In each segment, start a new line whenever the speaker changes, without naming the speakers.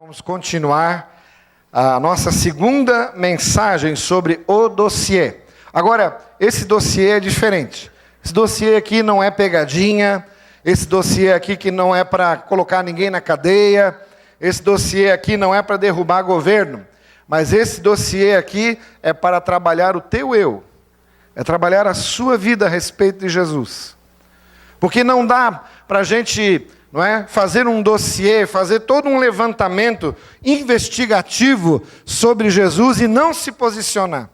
Vamos continuar a nossa segunda mensagem sobre o dossiê. Agora, esse dossiê é diferente. Esse dossiê aqui não é pegadinha, esse dossiê aqui que não é para colocar ninguém na cadeia, esse dossiê aqui não é para derrubar governo, mas esse dossiê aqui é para trabalhar o teu eu, é trabalhar a sua vida a respeito de Jesus. Porque não dá para a gente... não é? Fazer um dossiê, fazer todo um levantamento investigativo sobre Jesus e não se posicionar.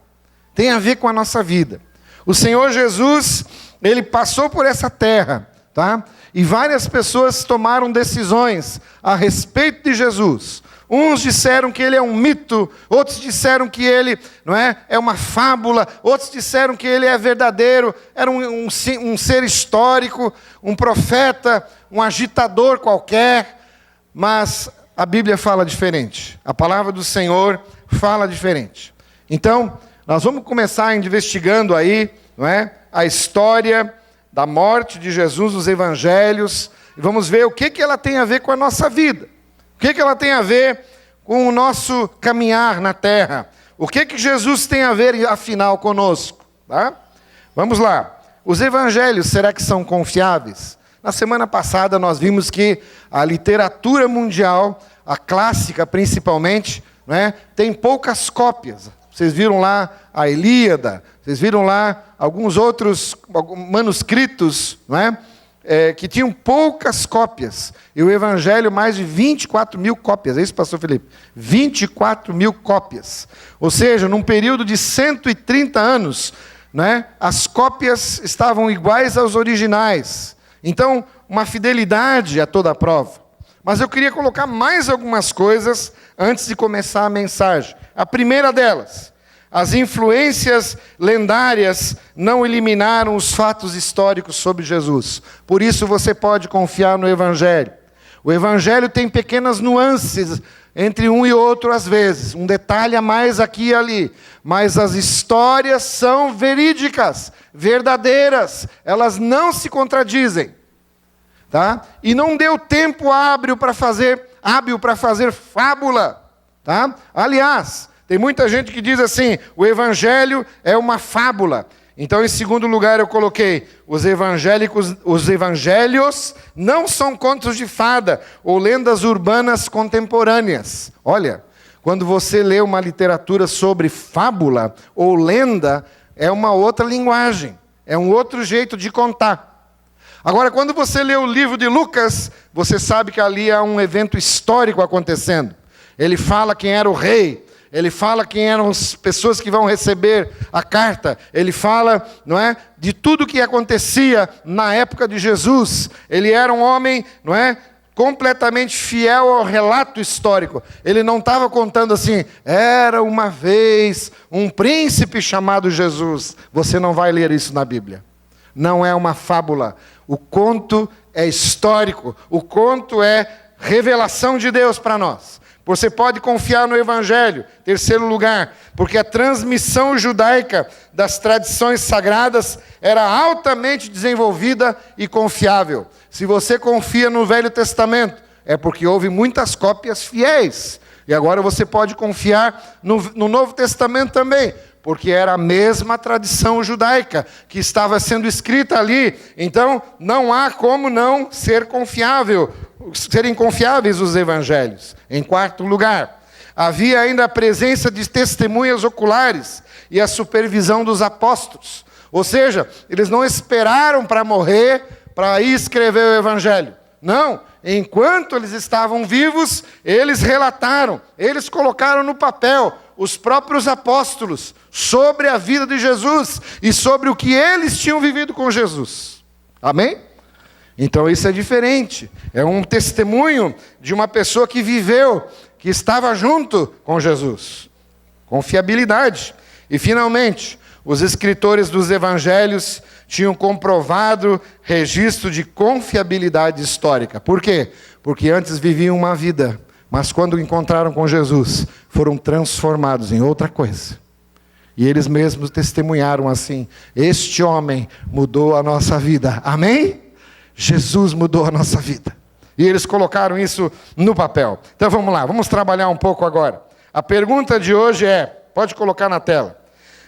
Tem a ver com a nossa vida. O Senhor Jesus, Ele passou por essa terra, tá? E várias pessoas tomaram decisões a respeito de Jesus. Uns disseram que Ele é um mito, outros disseram que Ele é uma fábula, outros disseram que Ele é verdadeiro, era um ser histórico, um profeta, um agitador qualquer, mas a Bíblia fala diferente. A palavra do Senhor fala diferente. Então, nós vamos começar investigando aí, a história da morte de Jesus nos Evangelhos, e vamos ver o que ela tem a ver com a nossa vida. O que ela tem a ver com o nosso caminhar na terra? O que Jesus tem a ver, afinal, conosco? Tá? Vamos lá. Os evangelhos, será que são confiáveis? Na semana passada nós vimos que a literatura mundial, a clássica principalmente, tem poucas cópias. Vocês viram lá a Ilíada, vocês viram lá alguns outros manuscritos, que tinham poucas cópias. E o Evangelho, mais de 24 mil cópias. É isso, pastor Felipe? 24 mil cópias. Ou seja, num período de 130 anos, as cópias estavam iguais aos originais. Então, uma fidelidade a toda a prova. Mas eu queria colocar mais algumas coisas antes de começar a mensagem. A primeira delas: as influências lendárias não eliminaram os fatos históricos sobre Jesus. Por isso você pode confiar no Evangelho. O Evangelho tem pequenas nuances entre um e outro às vezes. Um detalhe a mais aqui e ali. Mas as histórias são verídicas, verdadeiras. Elas não se contradizem. Tá? E não deu tempo hábil para fazer fábula. Tá? Aliás, tem muita gente que diz assim: o Evangelho é uma fábula. Então, em segundo lugar, eu coloquei: os evangelhos não são contos de fada ou lendas urbanas contemporâneas. Olha, quando você lê uma literatura sobre fábula ou lenda, é uma outra linguagem, é um outro jeito de contar. Agora, quando você lê o livro de Lucas, você sabe que ali há um evento histórico acontecendo. Ele fala quem era o rei. Ele fala quem eram as pessoas que vão receber a carta. Ele fala, de tudo que acontecia na época de Jesus. Ele era um homem, completamente fiel ao relato histórico. Ele não estava contando assim: era uma vez um príncipe chamado Jesus. Você não vai ler isso na Bíblia. Não é uma fábula. O conto é histórico. O conto é revelação de Deus para nós. Você pode confiar no Evangelho. Terceiro lugar, porque a transmissão judaica das tradições sagradas era altamente desenvolvida e confiável. Se você confia no Velho Testamento, é porque houve muitas cópias fiéis. E agora você pode confiar no Novo Testamento também, porque era a mesma tradição judaica que estava sendo escrita ali. Então, não há como não serem confiáveis os evangelhos. Em quarto lugar, havia ainda a presença de testemunhas oculares e a supervisão dos apóstolos. Ou seja, eles não esperaram para morrer para ir escrever o evangelho. Não, enquanto eles estavam vivos, eles relataram, eles colocaram no papel, os próprios apóstolos, sobre a vida de Jesus e sobre o que eles tinham vivido com Jesus. Amém? Então isso é diferente. É um testemunho de uma pessoa que viveu, que estava junto com Jesus. Confiabilidade. E finalmente, os escritores dos evangelhos tinham comprovado registro de confiabilidade histórica. Por quê? Porque antes viviam uma vida, mas quando encontraram com Jesus, foram transformados em outra coisa. E eles mesmos testemunharam assim: este homem mudou a nossa vida. Amém? Jesus mudou a nossa vida. E eles colocaram isso no papel. Então vamos lá, vamos trabalhar um pouco agora. A pergunta de hoje é, pode colocar na tela.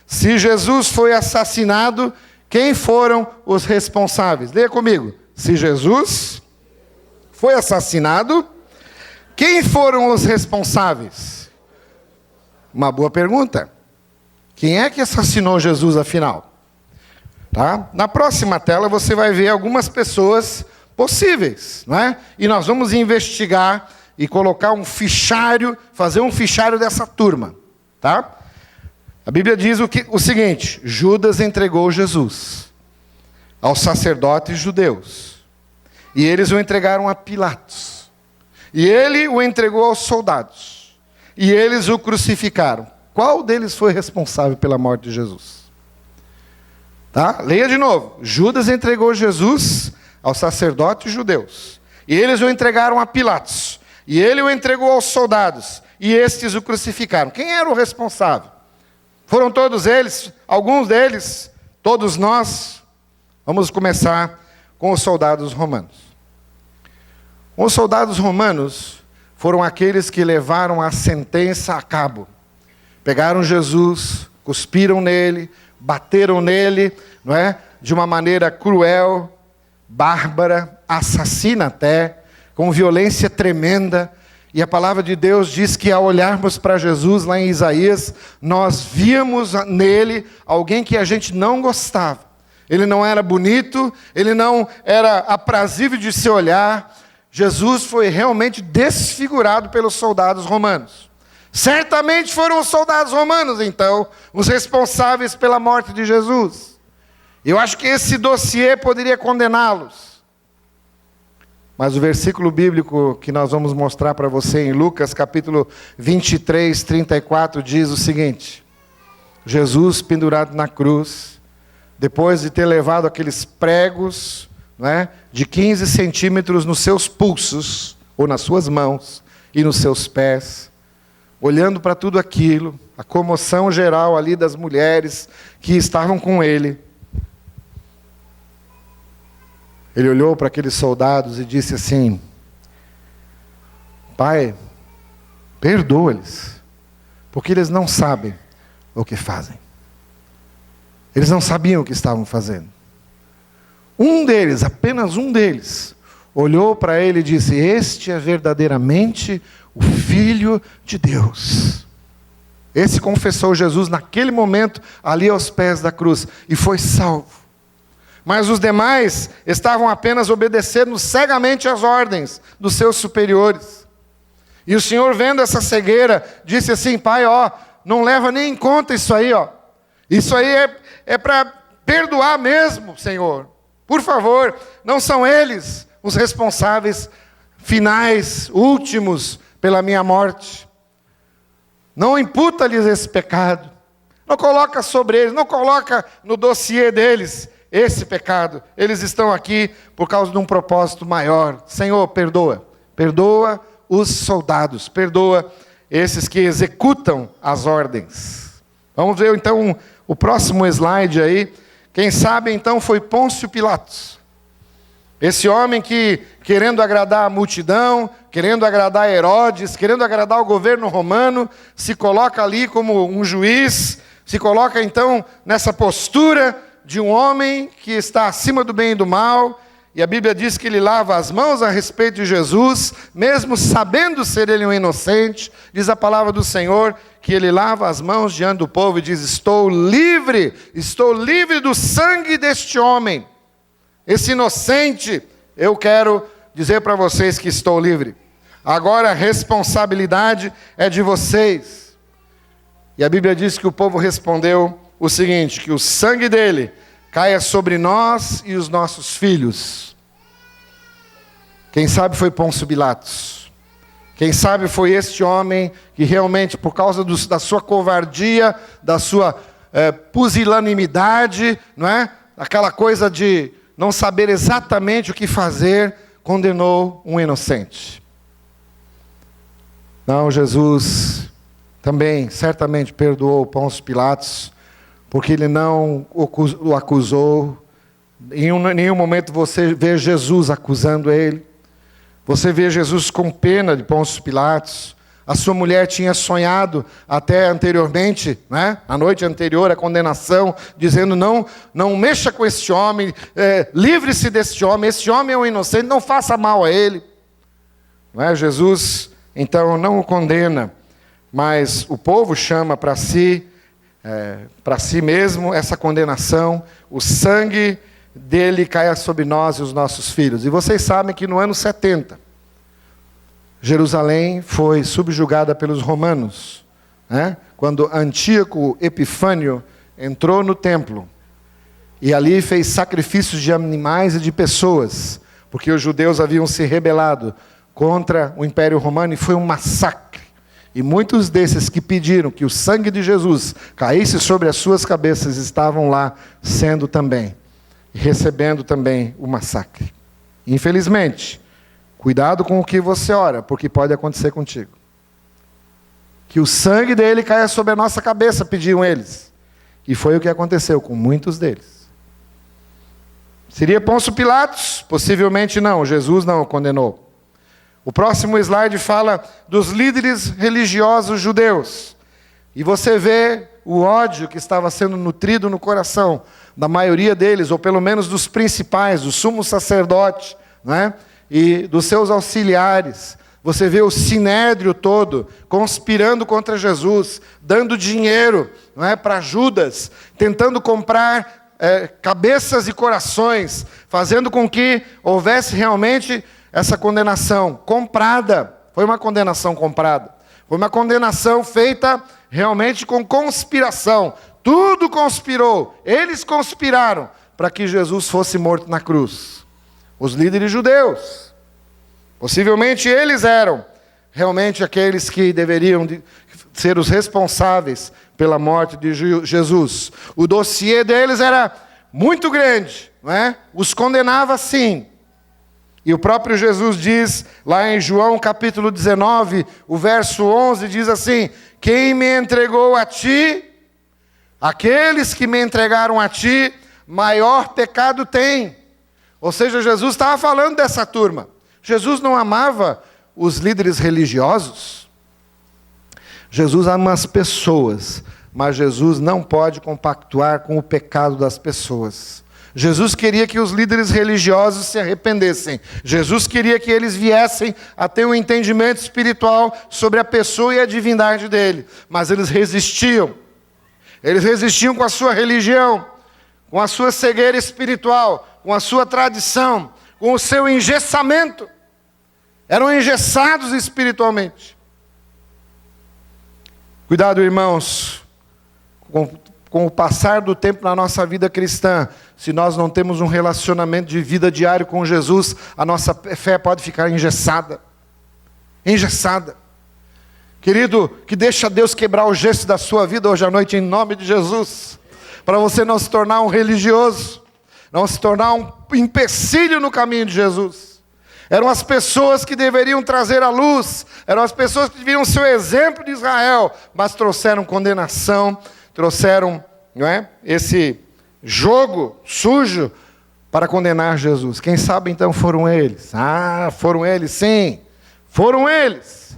Se Jesus foi assassinado, quem foram os responsáveis? Leia comigo. Se Jesus foi assassinado, quem foram os responsáveis? Uma boa pergunta. Quem é que assassinou Jesus, afinal? Tá? Na próxima tela você vai ver algumas pessoas possíveis, não é? E nós vamos investigar e colocar um fichário, fazer um fichário dessa turma, tá? A Bíblia diz o seguinte: Judas entregou Jesus aos sacerdotes judeus, e eles o entregaram a Pilatos, e ele o entregou aos soldados, e eles o crucificaram. Qual deles foi responsável pela morte de Jesus? Tá? Leia de novo. Judas entregou Jesus aos sacerdotes judeus, e eles o entregaram a Pilatos, e ele o entregou aos soldados, e estes o crucificaram. Quem era o responsável? Foram todos eles? Alguns deles? Todos nós? Vamos começar com os soldados romanos. Os soldados romanos foram aqueles que levaram a sentença a cabo. Pegaram Jesus, cuspiram nele, bateram nele, não é? De uma maneira cruel, bárbara, assassina até, com violência tremenda. E a palavra de Deus diz que ao olharmos para Jesus, lá em Isaías, nós víamos nele alguém que a gente não gostava. Ele não era bonito, ele não era aprazível de se olhar. Jesus foi realmente desfigurado pelos soldados romanos. Certamente foram os soldados romanos, então, os responsáveis pela morte de Jesus. Eu acho que esse dossiê poderia condená-los. Mas o versículo bíblico que nós vamos mostrar para você em Lucas, capítulo 23, 34, diz o seguinte: Jesus pendurado na cruz, depois de ter levado aqueles pregos, não é, de 15 centímetros nos seus pulsos, ou nas suas mãos, e nos seus pés, olhando para tudo aquilo, a comoção geral ali das mulheres que estavam com ele, ele olhou para aqueles soldados e disse assim: Pai, perdoa-lhes, porque eles não sabem o que fazem. Eles não sabiam o que estavam fazendo. Um deles, apenas um deles, olhou para ele e disse: Este é verdadeiramente o Filho de Deus. Esse confessou Jesus naquele momento, ali aos pés da cruz, e foi salvo. Mas os demais estavam apenas obedecendo cegamente às ordens dos seus superiores. E o Senhor, vendo essa cegueira, disse assim: Pai, não leva nem em conta isso aí, Isso aí é para perdoar mesmo, Senhor. Por favor, não são eles os responsáveis finais, últimos, pela minha morte. Não imputa-lhes esse pecado. Não coloca sobre eles, não coloca no dossiê deles esse pecado. Eles estão aqui por causa de um propósito maior. Senhor, perdoa. Perdoa os soldados. Perdoa esses que executam as ordens. Vamos ver então o próximo slide aí. Quem sabe então foi Pôncio Pilatos. Esse homem que, querendo agradar a multidão, querendo agradar Herodes, querendo agradar o governo romano, se coloca ali como um juiz, se coloca então nessa postura de um homem que está acima do bem e do mal, e a Bíblia diz que ele lava as mãos a respeito de Jesus, mesmo sabendo ser ele um inocente. Diz a palavra do Senhor que ele lava as mãos diante do povo e diz: estou livre do sangue deste homem. Esse inocente, eu quero dizer para vocês que estou livre. Agora a responsabilidade é de vocês. E a Bíblia diz que o povo respondeu o seguinte: que o sangue dele caia sobre nós e os nossos filhos. Quem sabe foi Pôncio Pilatos. Quem sabe foi este homem que realmente, por causa da sua covardia, da sua pusilanimidade, não é? Aquela coisa de não saber exatamente o que fazer, condenou um inocente. Não, Jesus também certamente perdoou Pôncio Pilatos, porque ele não o acusou. Em nenhum momento você vê Jesus acusando ele. Você vê Jesus com pena de Pôncio Pilatos. A sua mulher tinha sonhado até anteriormente, né? Na noite anterior, a condenação, dizendo, não mexa com este homem, livre-se deste homem, este homem é um inocente, não faça mal a ele. Não é? Jesus, então, não o condena, mas o povo chama para si mesmo essa condenação, o sangue dele caia sobre nós e os nossos filhos. E vocês sabem que no ano 70, Jerusalém foi subjugada pelos romanos, né? Quando Antíoco Epifânio entrou no templo e ali fez sacrifícios de animais e de pessoas, porque os judeus haviam se rebelado contra o Império Romano e foi um massacre. E muitos desses que pediram que o sangue de Jesus caísse sobre as suas cabeças estavam lá sendo também, recebendo também o massacre. Infelizmente, cuidado com o que você ora, porque pode acontecer contigo. Que o sangue dele caia sobre a nossa cabeça, pediam eles. E foi o que aconteceu com muitos deles. Seria Pôncio Pilatos? Possivelmente não, Jesus não o condenou. O próximo slide fala dos líderes religiosos judeus. E você vê o ódio que estava sendo nutrido no coração da maioria deles, ou pelo menos dos principais, do sumo sacerdote, né? E dos seus auxiliares. Você vê o sinédrio todo conspirando contra Jesus, dando dinheiro, não é, para Judas, tentando comprar cabeças e corações, fazendo com que houvesse realmente essa condenação comprada. Foi uma condenação comprada. Foi uma condenação feita realmente com conspiração. Tudo conspirou. Eles conspiraram para que Jesus fosse morto na cruz. Os líderes judeus. Possivelmente eles eram realmente aqueles que deveriam ser os responsáveis pela morte de Jesus. O dossiê deles era muito grande, não é? Os condenava sim. E o próprio Jesus diz, lá em João capítulo 19, o verso 11, diz assim, quem me entregou a ti, aqueles que me entregaram a ti, maior pecado tem. Ou seja, Jesus estava falando dessa turma. Jesus não amava os líderes religiosos. Jesus ama as pessoas, mas Jesus não pode compactuar com o pecado das pessoas. Jesus queria que os líderes religiosos se arrependessem. Jesus queria que eles viessem a ter um entendimento espiritual sobre a pessoa e a divindade dele. Mas eles resistiam. Eles resistiam com a sua religião, com a sua cegueira espiritual, com a sua tradição, com o seu engessamento. Eram engessados espiritualmente. Cuidado, irmãos, com o passar do tempo na nossa vida cristã, se nós não temos um relacionamento de vida diário com Jesus, a nossa fé pode ficar engessada. Engessada. Querido, que deixa Deus quebrar o gesso da sua vida hoje à noite, em nome de Jesus, para você não se tornar um religioso, não se tornar um empecilho no caminho de Jesus. Eram as pessoas que deveriam trazer a luz, eram as pessoas que deveriam ser o exemplo de Israel, mas trouxeram condenação, trouxeram, não é, esse jogo sujo para condenar Jesus. Quem sabe então foram eles? Ah, foram eles, sim, foram eles.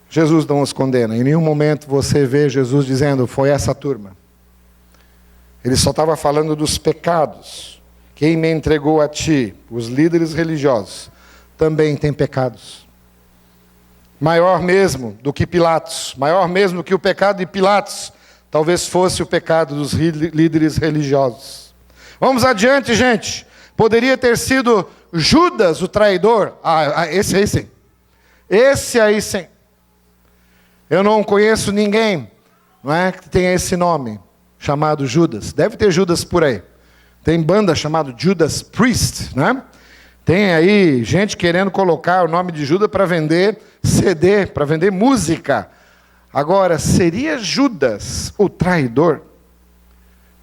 Jesus não os condena. Em nenhum momento você vê Jesus dizendo, foi essa turma. Ele só estava falando dos pecados. Quem me entregou a ti, os líderes religiosos, também tem pecados. Maior mesmo do que Pilatos, maior mesmo do que o pecado de Pilatos, talvez fosse o pecado dos líderes religiosos. Vamos adiante, gente. Poderia ter sido Judas o traidor. Esse aí sim. Esse aí sim. Eu não conheço ninguém, não é, que tenha esse nome, chamado Judas. Deve ter Judas por aí. Tem banda chamada Judas Priest, né? Tem aí gente querendo colocar o nome de Judas para vender CD, para vender música. Agora, seria Judas o traidor?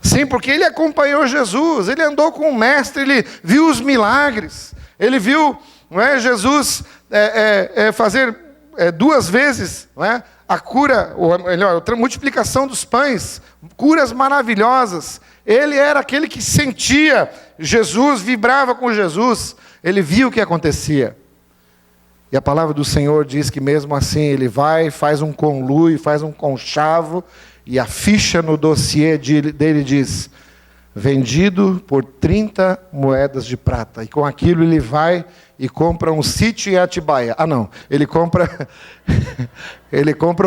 Sim, porque ele acompanhou Jesus, ele andou com o mestre, ele viu os milagres, ele viu, não é, Jesus fazer 2 vezes, não é, a cura, ou melhor, a multiplicação dos pães, curas maravilhosas. Ele era aquele que sentia Jesus, vibrava com Jesus. ele viu o que acontecia. E a palavra do Senhor diz que mesmo assim ele vai, faz um conluio, faz um conchavo, e a ficha no dossiê dele diz: vendido por 30 moedas de prata. E com aquilo ele vai e compra um sítio em Atibaia. Ah, não. Ele compra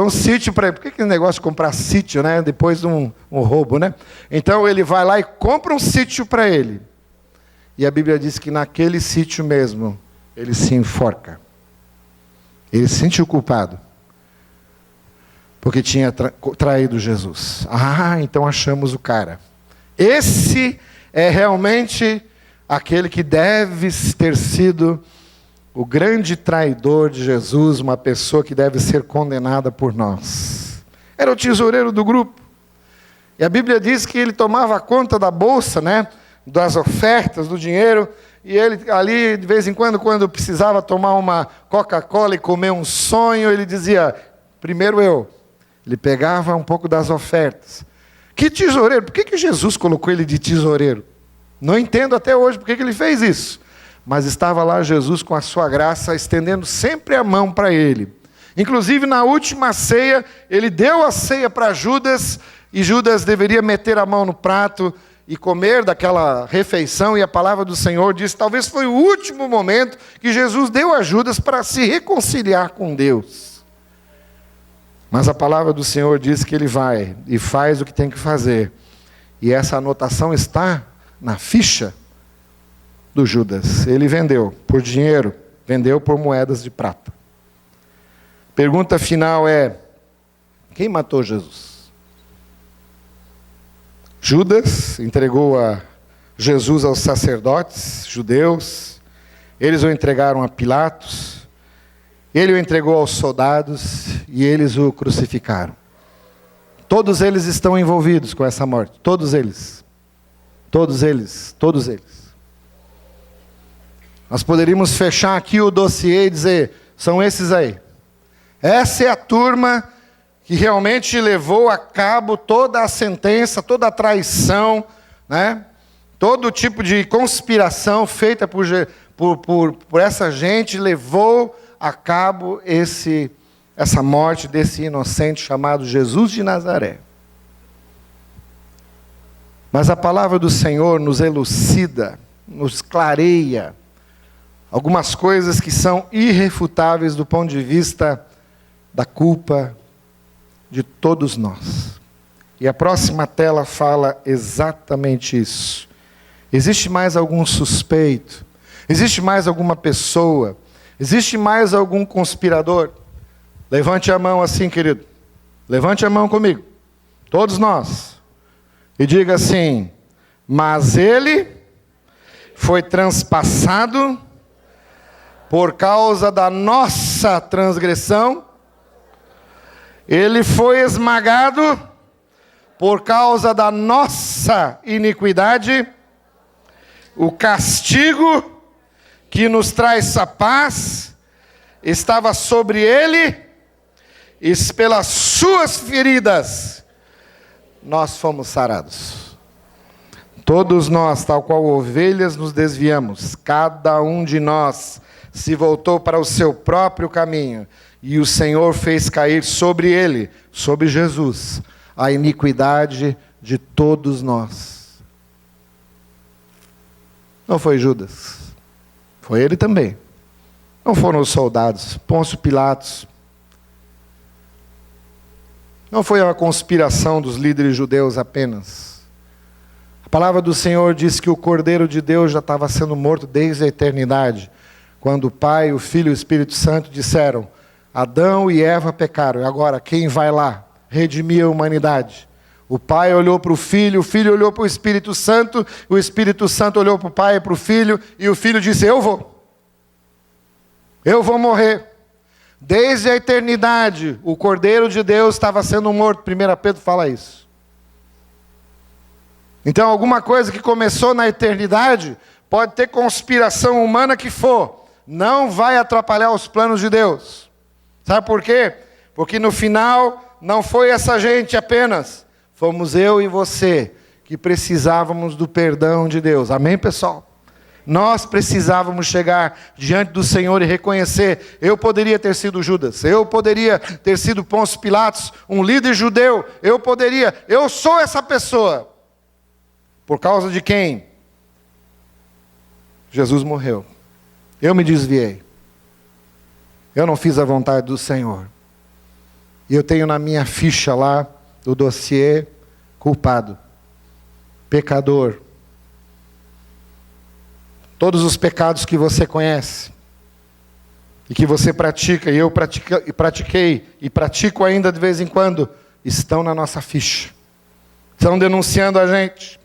um sítio para ele. Por que esse negócio de comprar sítio, né? Depois de um roubo, né? Então ele vai lá e compra um sítio para ele. E a Bíblia diz que naquele sítio mesmo, ele se enforca. Ele se sentiu culpado. Porque tinha traído Jesus. Ah, então achamos o cara. Esse é realmente aquele que deve ter sido o grande traidor de Jesus, uma pessoa que deve ser condenada por nós. Era o tesoureiro do grupo. E a Bíblia diz que ele tomava conta da bolsa, né, das ofertas, do dinheiro, e ele ali, de vez em quando precisava tomar uma Coca-Cola e comer um sonho, ele dizia: primeiro eu. Ele pegava um pouco das ofertas. Que tesoureiro? Por que Jesus colocou ele de tesoureiro? Não entendo até hoje por que ele fez isso. Mas estava lá Jesus com a sua graça, estendendo sempre a mão para ele. Inclusive na última ceia, ele deu a ceia para Judas, e Judas deveria meter a mão no prato e comer daquela refeição, e a palavra do Senhor diz, talvez foi o último momento que Jesus deu a Judas para se reconciliar com Deus. Mas a palavra do Senhor diz que ele vai e faz o que tem que fazer. E essa anotação está na ficha do Judas. Ele vendeu por dinheiro, vendeu por moedas de prata. Pergunta final é: quem matou Jesus? Judas entregou a Jesus aos sacerdotes judeus, eles o entregaram a Pilatos, ele o entregou aos soldados e eles o crucificaram. Todos eles estão envolvidos com essa morte, todos eles. Todos eles, todos eles. Nós poderíamos fechar aqui o dossiê e dizer: são esses aí. Essa é a turma que realmente levou a cabo toda a sentença, toda a traição, né? Todo tipo de conspiração feita por essa gente levou a cabo essa morte desse inocente chamado Jesus de Nazaré. Mas a palavra do Senhor nos elucida, nos clareia algumas coisas que são irrefutáveis do ponto de vista da culpa de todos nós. E a próxima tela fala exatamente isso. Existe mais algum suspeito? Existe mais alguma pessoa? Existe mais algum conspirador? Levante a mão assim, querido. Levante a mão comigo. Todos nós. E diga assim: mas ele foi transpassado por causa da nossa transgressão, ele foi esmagado por causa da nossa iniquidade, o castigo que nos traz a paz estava sobre ele, e pelas suas feridas nós fomos sarados. Todos nós, tal qual ovelhas, nos desviamos. Cada um de nós se voltou para o seu próprio caminho. E o Senhor fez cair sobre ele, sobre Jesus, a iniquidade de todos nós. Não foi Judas. Foi ele também. Não foram os soldados. Pôncio Pilatos. Não foi uma conspiração dos líderes judeus apenas. A palavra do Senhor diz que o Cordeiro de Deus já estava sendo morto desde a eternidade, quando o Pai, o Filho e o Espírito Santo disseram: Adão e Eva pecaram, e agora quem vai lá redimir a humanidade? O Pai olhou para o Filho olhou para o Espírito Santo olhou para o Pai e para o Filho, e o Filho disse: eu vou morrer. Desde a eternidade, o Cordeiro de Deus estava sendo morto. 1 Pedro fala isso. Então, alguma coisa que começou na eternidade, pode ter conspiração humana que for, não vai atrapalhar os planos de Deus. Sabe por quê? Porque no final, não foi essa gente apenas, fomos eu e você, que precisávamos do perdão de Deus. Amém, pessoal? Nós precisávamos chegar diante do Senhor e reconhecer: eu poderia ter sido Judas, eu poderia ter sido Pôncio Pilatos, um líder judeu, eu sou essa pessoa. Por causa de quem? Jesus morreu. Eu me desviei. Eu não fiz a vontade do Senhor. E eu tenho na minha ficha lá, do dossiê, culpado, pecador. Todos os pecados que você conhece e que você pratica, e eu pratiquei e pratico ainda de vez em quando, estão na nossa ficha. Estão denunciando a gente.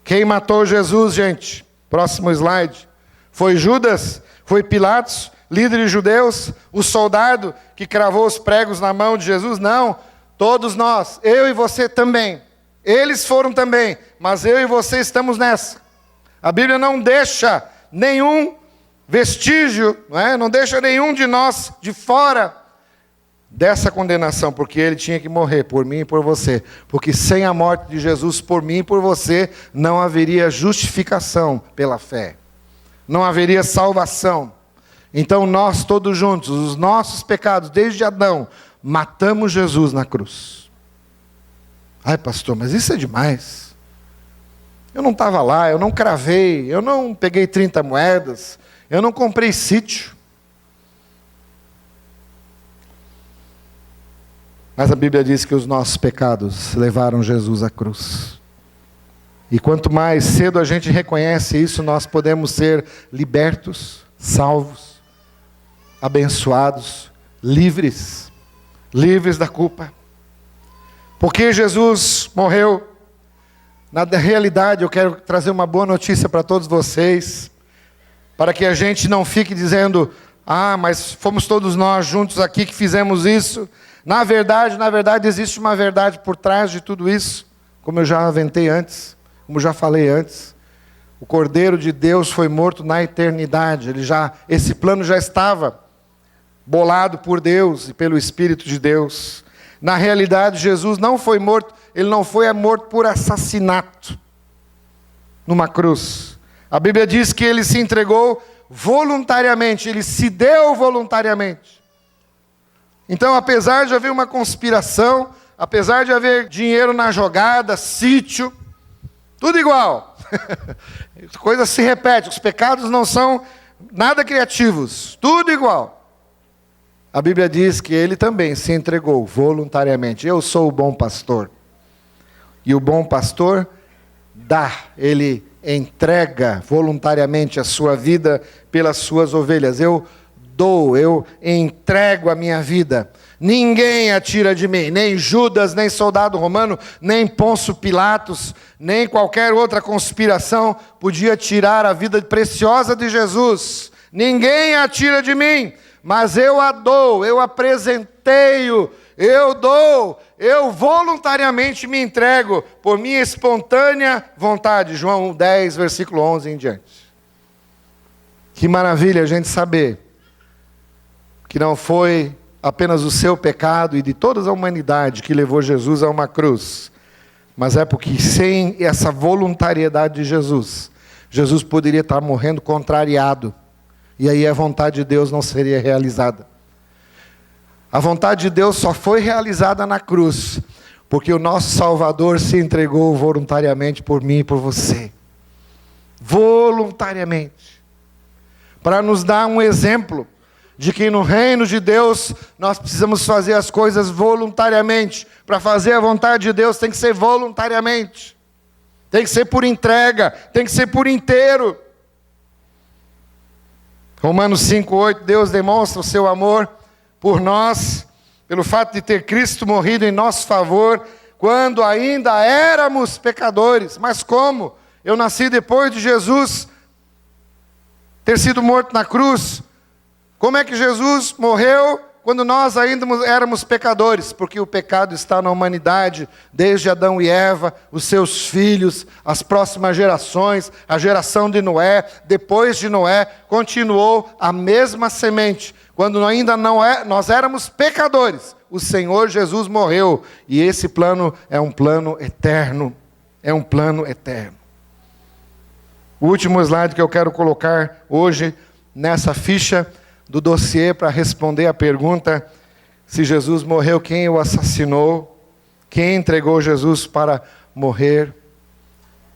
Quem matou Jesus, gente? Próximo slide. Foi Judas? Foi Pilatos? Líderes judeus? O soldado que cravou os pregos na mão de Jesus? Não. Todos nós. Eu e você também. Eles foram também. Mas eu e você estamos nessa. A Bíblia não deixa nenhum vestígio, não deixa nenhum de nós de fora dessa condenação, porque ele tinha que morrer por mim e por você. Porque sem a morte de Jesus por mim e por você, não haveria justificação pela fé. Não haveria salvação. Então nós todos juntos, os nossos pecados, desde Adão, matamos Jesus na cruz. Ai, pastor, mas isso é demais. Eu não estava lá, eu não cravei, eu não peguei 30 moedas, eu não comprei sítio. Mas a Bíblia diz que os nossos pecados levaram Jesus à cruz. E quanto mais cedo a gente reconhece isso, nós podemos ser libertos, salvos, abençoados, livres da culpa. Porque Jesus morreu. Na realidade, eu quero trazer uma boa notícia para todos vocês, para que a gente não fique dizendo: ah, mas fomos todos nós juntos aqui que fizemos isso. Na verdade, existe uma verdade por trás de tudo isso, como eu já aventei antes, como já falei antes. O Cordeiro de Deus foi morto na eternidade. Esse plano já estava bolado por Deus e pelo Espírito de Deus. Na realidade, Jesus não foi morto, ele não foi morto por assassinato numa cruz. A Bíblia diz que ele se entregou voluntariamente, ele se deu voluntariamente. Então, apesar de haver uma conspiração, apesar de haver dinheiro na jogada, sítio, tudo igual. A coisa se repete, os pecados não são nada criativos, tudo igual. A Bíblia diz que ele também se entregou voluntariamente. Eu sou o bom pastor. E o bom pastor ele entrega voluntariamente a sua vida pelas suas ovelhas. Eu entrego a minha vida. Ninguém atira de mim, nem Judas, nem soldado romano, nem Pôncio Pilatos, nem qualquer outra conspiração podia tirar a vida preciosa de Jesus. Ninguém atira de mim. Mas eu a dou, eu apresentei-o, eu voluntariamente me entrego por minha espontânea vontade. João 10, versículo 11 em diante. Que maravilha a gente saber que não foi apenas o seu pecado e de toda a humanidade que levou Jesus a uma cruz, mas é porque sem essa voluntariedade de Jesus, Jesus poderia estar morrendo contrariado. E aí a vontade de Deus não seria realizada. A vontade de Deus só foi realizada na cruz, porque o nosso Salvador se entregou voluntariamente por mim e por você. Voluntariamente. Para nos dar um exemplo de que no reino de Deus nós precisamos fazer as coisas voluntariamente. Para fazer a vontade de Deus tem que ser voluntariamente. Tem que ser por entrega, tem que ser por inteiro. Romanos 5,8, Deus demonstra o seu amor por nós, pelo fato de ter Cristo morrido em nosso favor, quando ainda éramos pecadores. Mas como? Eu nasci depois de Jesus ter sido morto na cruz. Como é que Jesus morreu quando nós ainda éramos pecadores? Porque o pecado está na humanidade, desde Adão e Eva, os seus filhos, as próximas gerações, a geração de Noé, depois de Noé, continuou a mesma semente. Quando ainda nós éramos pecadores, o Senhor Jesus morreu. E esse plano é um plano eterno. É um plano eterno. O último slide que eu quero colocar hoje nessa ficha do dossiê para responder a pergunta: se Jesus morreu, quem o assassinou? Quem entregou Jesus para morrer?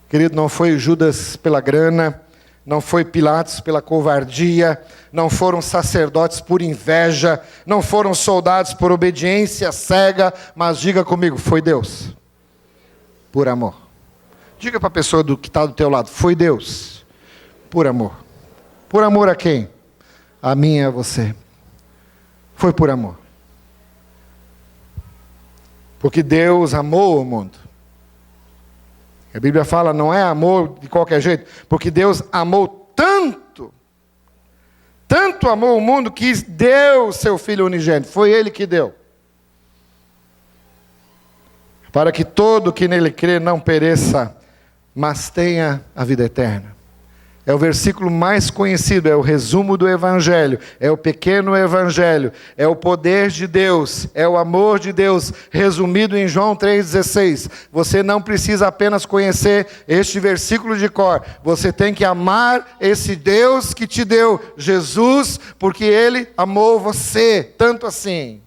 Querido, não foi Judas pela grana, não foi Pilatos pela covardia, não foram sacerdotes por inveja, não foram soldados por obediência cega, mas diga comigo, foi Deus, por amor. Diga para a pessoa que está do teu lado, foi Deus, por amor. Por amor a quem? A mim e a você. Foi por amor. Porque Deus amou o mundo. A Bíblia fala, não é amor de qualquer jeito, porque Deus amou tanto, tanto amou o mundo que deu seu Filho unigênito, foi Ele que deu. Para que todo que nele crê não pereça, mas tenha a vida eterna. É o versículo mais conhecido, é o resumo do Evangelho, é o pequeno Evangelho, é o poder de Deus, é o amor de Deus, resumido em João 3,16. Você não precisa apenas conhecer este versículo de cor, você tem que amar esse Deus que te deu, Jesus, porque Ele amou você, tanto assim.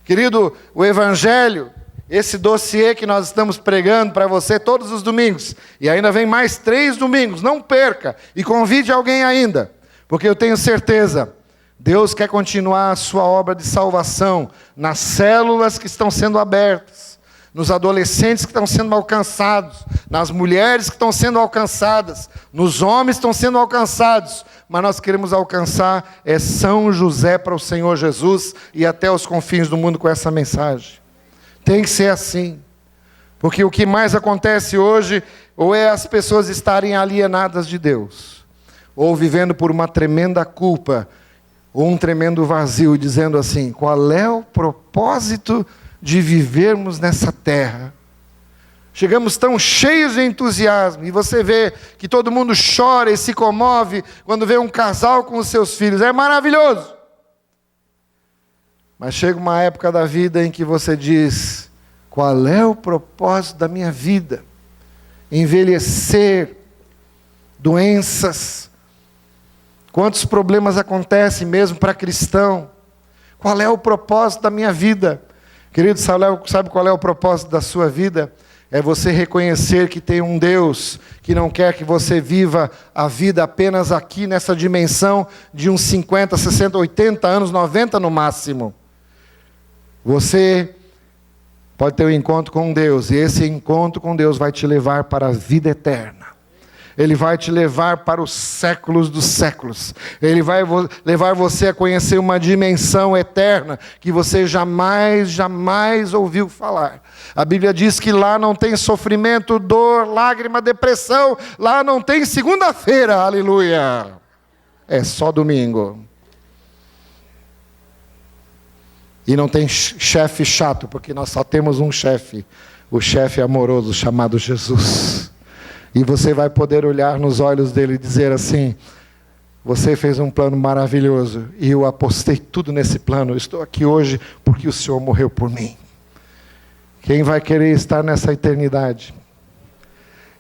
Querido, o Evangelho, esse dossiê que nós estamos pregando para você todos os domingos, e ainda vem mais 3 domingos, não perca, e convide alguém ainda, porque eu tenho certeza, Deus quer continuar a sua obra de salvação, nas células que estão sendo abertas, nos adolescentes que estão sendo alcançados, nas mulheres que estão sendo alcançadas, nos homens que estão sendo alcançados, mas nós queremos alcançar São José para o Senhor Jesus, e até os confins do mundo com essa mensagem. Tem que ser assim, porque o que mais acontece hoje, ou é as pessoas estarem alienadas de Deus, ou vivendo por uma tremenda culpa, ou um tremendo vazio, dizendo assim, qual é o propósito de vivermos nessa terra? Chegamos tão cheios de entusiasmo, e você vê que todo mundo chora e se comove, quando vê um casal com os seus filhos, é maravilhoso. Mas chega uma época da vida em que você diz, qual é o propósito da minha vida? Envelhecer, doenças, quantos problemas acontecem mesmo para cristão? Qual é o propósito da minha vida? Querido, sabe qual é o propósito da sua vida? É você reconhecer que tem um Deus que não quer que você viva a vida apenas aqui nessa dimensão de uns 50, 60, 80 anos, 90 no máximo. Você pode ter um encontro com Deus, e esse encontro com Deus vai te levar para a vida eterna. Ele vai te levar para os séculos dos séculos. Ele vai levar você a conhecer uma dimensão eterna que você jamais, jamais ouviu falar. A Bíblia diz que lá não tem sofrimento, dor, lágrima, depressão. Lá não tem segunda-feira, aleluia. É só domingo. E não tem chefe chato, porque nós só temos um chefe, o chefe amoroso chamado Jesus. E você vai poder olhar nos olhos dele e dizer assim, você fez um plano maravilhoso, e eu apostei tudo nesse plano, eu estou aqui hoje porque o Senhor morreu por mim. Quem vai querer estar nessa eternidade?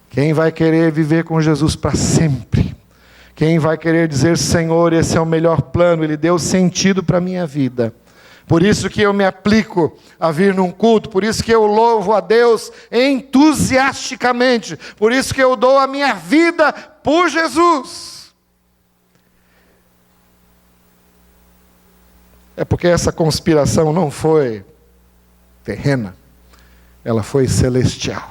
Quem vai querer viver com Jesus para sempre? Quem vai querer dizer, Senhor, esse é o melhor plano, Ele deu sentido para a minha vida. Por isso que eu me aplico a vir num culto, por isso que eu louvo a Deus entusiasticamente, por isso que eu dou a minha vida por Jesus. É porque essa conspiração não foi terrena, ela foi celestial.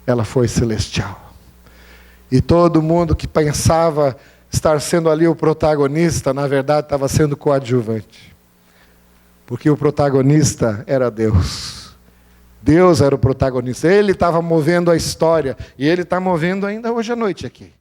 Ela foi celestial. E todo mundo que pensava estar sendo ali o protagonista, na verdade estava sendo coadjuvante. Porque o protagonista era Deus. Deus era o protagonista. Ele estava movendo a história. E Ele está movendo ainda hoje à noite aqui.